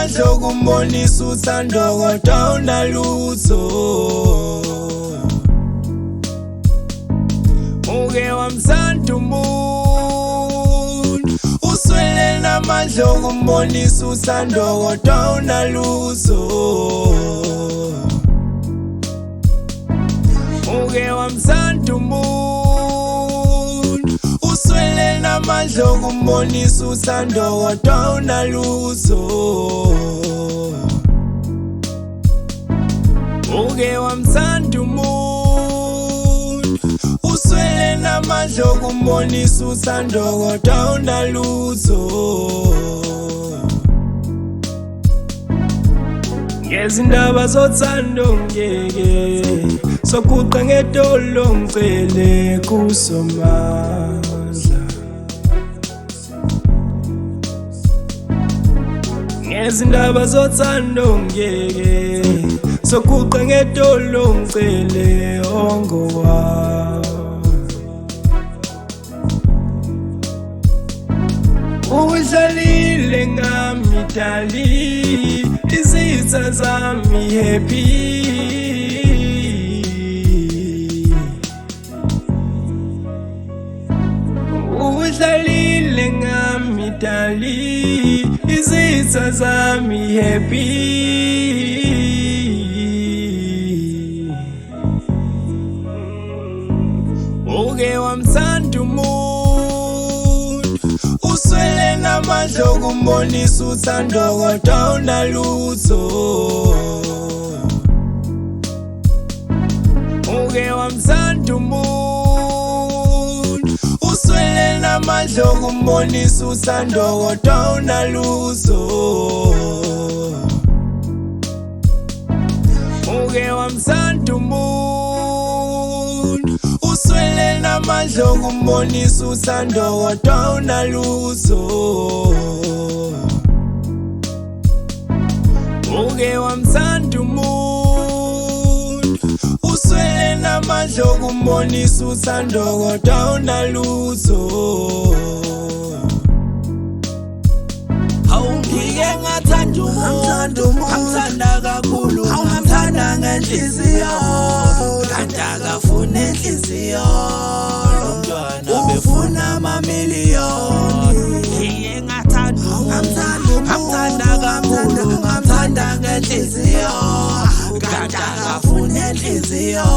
namandla okumbonisa uthando kodwa unalutho. Uke wamthanda umuntu, uswele namandla okumbonisa uthando kodwa unalutho. Uke wamthanda umuntu, uswele namandla okumbonisa uthando kodwa unalutho. Uke wamthanda umuntu, uswele namandla okumbonisa uthando kodwa unalutho. Ngezindaba zothando ngeke sokuqa ngedolo ngicele kusomandla. Ngezindaba zothando ngeke sokuqa ngedolo ngicele ongowa. Udlalile ngami dali, izitha zami happy. Udlalile ngami dali, izitha zami happy. Uke wamthanda umuntu, uswele namandla okumbonisa uthando kodwa unalutho. Uke wamthanda umuntu, uswele namandla okumbonisa uthando kodwa unalutho. Uke wamthanda umuntu, uswele namandla okumbonisa uthando kodwa unalutho. Uke wamthanda umuntu, uswele namandla okumbonisa uthando kodwa unalutho. Ngike ngathanda umuntu, ngamthanda kakhulu, ngamthanda ngenhliziyo, kanti akafuna inhliziyo, lo mntwana befuna amamiliyoni. Ngike ngathanda umuntu, ngamthanda kakhulu, ngamthanda ngenhliziyo, kanti akafuna inhliziyo,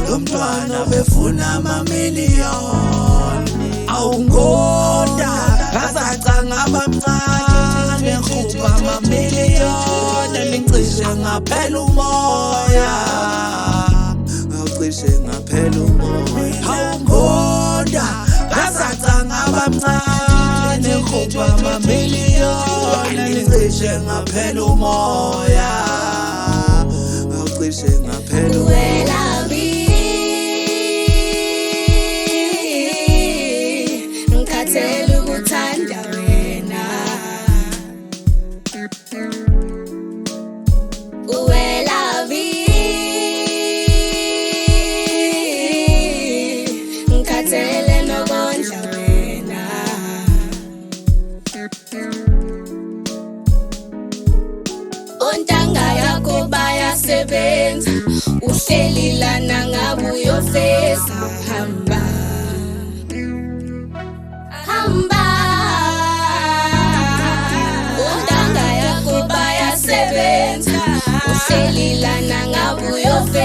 lo mntwana befuna amamiliyoni. Awungoda ngazacanga abamncane ngikhuba amamiliyoni, ngicishe ngaphela umoya, ngicishe ngaphela umoya. Awungoda ngazacanga abamncane ngikhuba amamiliyoni, ngicishe ngaphela umoya, ngicishe ngaphela umoya. Ontanga yakho bayasebenza, uhleli lana ngabe uyofesa. Hamba hamba, ontanga yakho bayasebenza, uhleli lana ngabe uyofesa.